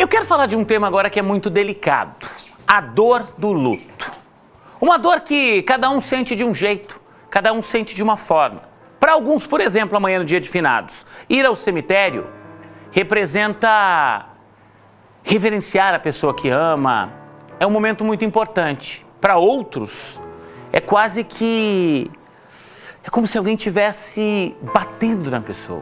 Eu quero falar de um tema agora que é muito delicado. A dor do luto. Uma dor que cada um sente de um jeito, cada um sente de uma forma. Para alguns, por exemplo, amanhã no dia de finados, ir ao cemitério representa reverenciar a pessoa que ama. É um momento muito importante. Para outros, é quase que... é como se alguém estivesse batendo na pessoa.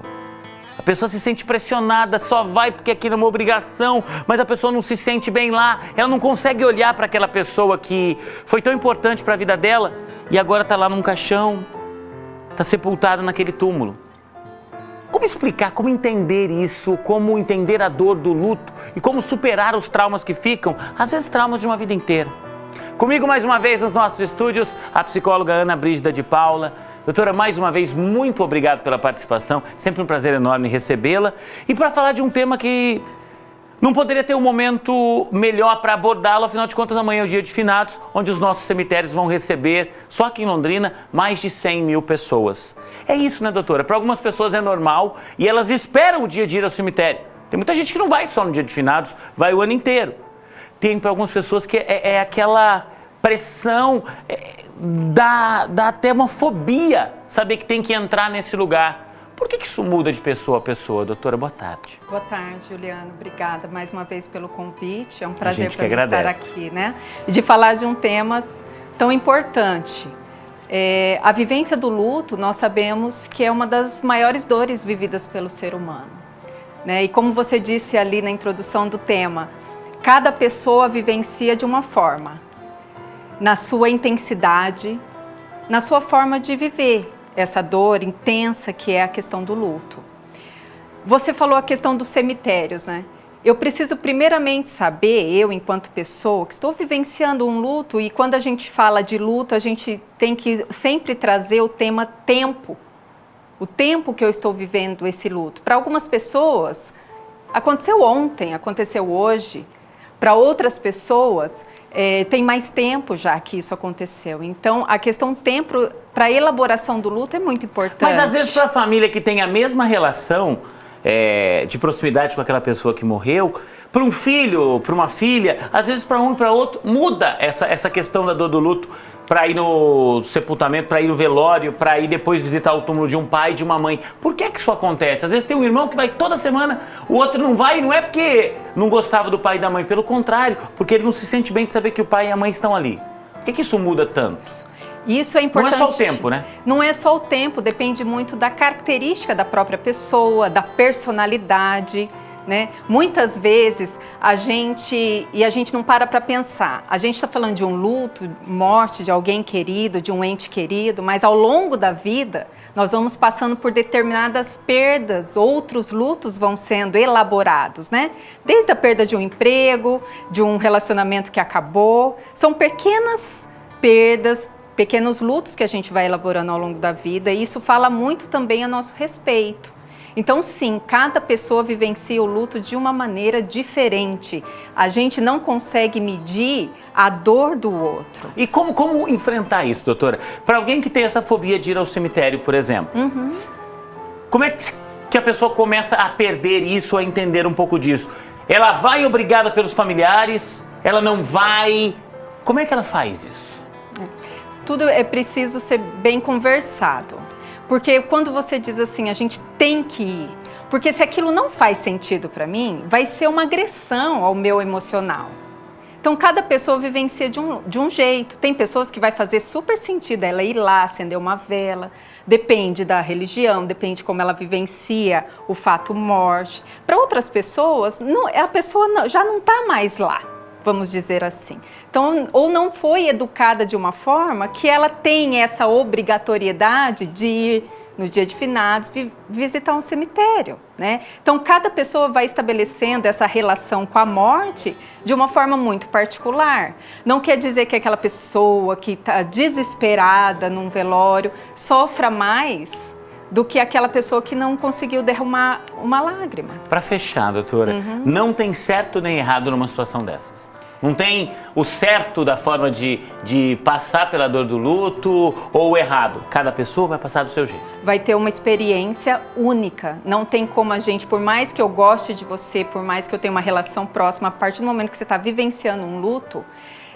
A pessoa se sente pressionada, só vai porque aquilo é uma obrigação, mas a pessoa não se sente bem lá, ela não consegue olhar para aquela pessoa que foi tão importante para a vida dela e agora está lá num caixão, está sepultada naquele túmulo. Como explicar, como entender isso, como entender a dor do luto e como superar os traumas que ficam, às vezes traumas de uma vida inteira? Comigo mais uma vez nos nossos estúdios, a psicóloga Ana Brígida de Paula. Doutora, mais uma vez, muito obrigado pela participação, sempre um prazer enorme recebê-la. E para falar de um tema que não poderia ter um momento melhor para abordá-lo, afinal de contas, amanhã é o dia de finados, onde os nossos cemitérios vão receber, só aqui em Londrina, mais de 100 mil pessoas. É isso, né, doutora? Para algumas pessoas é normal e elas esperam o dia de ir ao cemitério. Tem muita gente que não vai só no dia de finados, vai o ano inteiro. Tem para algumas pessoas que é aquela pressão... dá até uma fobia saber que tem que entrar nesse lugar. Por que isso muda de pessoa a pessoa, doutora? Boa tarde. Boa tarde, Juliano. Obrigada mais uma vez pelo convite. É um prazer para mim estar aqui, né? E de falar de um tema tão importante. A vivência do luto, nós sabemos que é uma das maiores dores vividas pelo ser humano, né? E como você disse ali na introdução do tema, cada pessoa vivencia de uma forma, na sua intensidade, na sua forma de viver essa dor intensa que é a questão do luto. Você falou a questão dos cemitérios, né? Eu preciso primeiramente saber, eu enquanto pessoa que estou vivenciando um luto, e quando a gente fala de luto, a gente tem que sempre trazer o tema tempo. O tempo que eu estou vivendo esse luto. Para algumas pessoas, aconteceu ontem, aconteceu hoje. Para outras pessoas, tem mais tempo já que isso aconteceu. Então, a questão tempo para a elaboração do luto é muito importante. Mas às vezes para a família que tem a mesma relação de proximidade com aquela pessoa que morreu, para um filho, para uma filha, às vezes para um e para outro, muda essa questão da dor do luto para ir no sepultamento, para ir no velório, para ir depois visitar o túmulo de um pai, de uma mãe. Por que isso acontece? Às vezes tem um irmão que vai toda semana, o outro não vai, e não é porque não gostava do pai e da mãe, pelo contrário, porque ele não se sente bem de saber que o pai e a mãe estão ali. Por que isso muda tanto? Isso é importante. Não é só o tempo, né? Não é só o tempo, depende muito da característica da própria pessoa, da personalidade, né? Muitas vezes a gente não para pensar, a gente está falando de um luto, morte de alguém querido, de um ente querido, mas ao longo da vida nós vamos passando por determinadas perdas, outros lutos vão sendo elaborados, né? Desde a perda de um emprego, de um relacionamento que acabou, são pequenas perdas, pequenos lutos que a gente vai elaborando ao longo da vida, e isso fala muito também a nosso respeito. Então, sim, cada pessoa vivencia o luto de uma maneira diferente. A gente não consegue medir a dor do outro. E como enfrentar isso, doutora? Para alguém que tem essa fobia de ir ao cemitério, por exemplo, como é que a pessoa começa a perder isso, a entender um pouco disso? Ela vai obrigada pelos familiares? Ela não vai? Como é que ela faz isso? Tudo é preciso ser bem conversado. Porque quando você diz assim, a gente tem que ir, porque se aquilo não faz sentido para mim, vai ser uma agressão ao meu emocional. Então, cada pessoa vivencia de um jeito. Tem pessoas que vai fazer super sentido ela ir lá, acender uma vela, depende da religião, depende de como ela vivencia o fato morte. Para outras pessoas, a pessoa já não está mais lá, vamos dizer assim. Então, ou não foi educada de uma forma que ela tem essa obrigatoriedade de ir no dia de finados visitar um cemitério, né? Então, cada pessoa vai estabelecendo essa relação com a morte de uma forma muito particular. Não quer dizer que aquela pessoa que está desesperada num velório sofra mais do que aquela pessoa que não conseguiu derramar uma lágrima. Para fechar, doutora, não tem certo nem errado numa situação dessas? Não tem o certo da forma de passar pela dor do luto ou o errado. Cada pessoa vai passar do seu jeito. Vai ter uma experiência única. Não tem como a gente, por mais que eu goste de você, por mais que eu tenha uma relação próxima, a partir do momento que você está vivenciando um luto,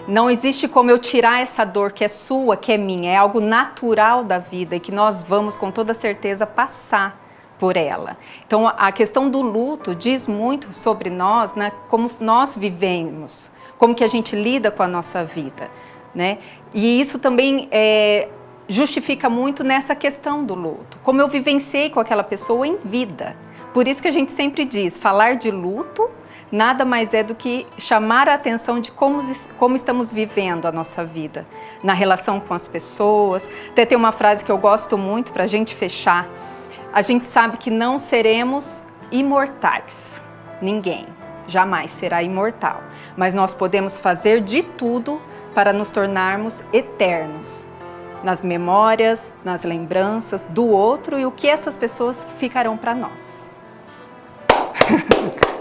não existe como eu tirar essa dor que é sua, que é minha. É algo natural da vida e que nós vamos com toda certeza passar por ela. Então a questão do luto diz muito sobre nós, né? Como nós vivemos, como que a gente lida com a nossa vida, né? E isso também justifica muito nessa questão do luto, como eu vivenciei com aquela pessoa em vida. Por isso que a gente sempre diz, falar de luto nada mais é do que chamar a atenção de como estamos vivendo a nossa vida, na relação com as pessoas. Até tem uma frase que eu gosto muito para a gente fechar. A gente sabe que não seremos imortais, ninguém jamais será imortal, mas nós podemos fazer de tudo para nos tornarmos eternos, nas memórias, nas lembranças do outro e o que essas pessoas ficarão para nós.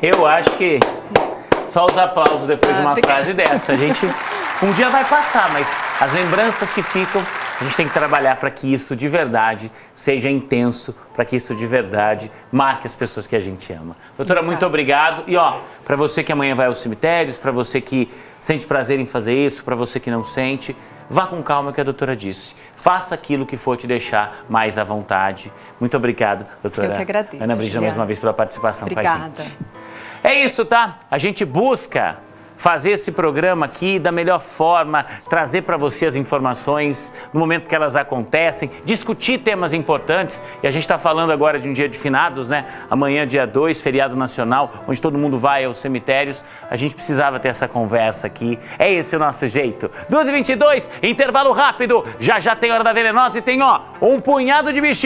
Eu acho que só os aplausos depois de uma frase dessa. A gente um dia vai passar, mas as lembranças que ficam, a gente tem que trabalhar para que isso de verdade seja intenso, para que isso de verdade marque as pessoas que a gente ama. Doutora, muito obrigado. E para você que amanhã vai aos cemitérios, para você que sente prazer em fazer isso, para você que não sente, vá com calma, que a doutora disse. Faça aquilo que for te deixar mais à vontade. Muito obrigado, doutora. Eu que agradeço, Ana Brígida, mais uma vez pela participação com a gente. Obrigada. É isso, tá? A gente busca fazer esse programa aqui da melhor forma, trazer para você as informações no momento que elas acontecem, discutir temas importantes. E a gente está falando agora de um dia de finados, né? Amanhã, dia 2, feriado nacional, onde todo mundo vai aos cemitérios. A gente precisava ter essa conversa aqui. É esse o nosso jeito. 2h22, intervalo rápido. Já tem Hora da Venenosa e tem, um punhado de bichinho.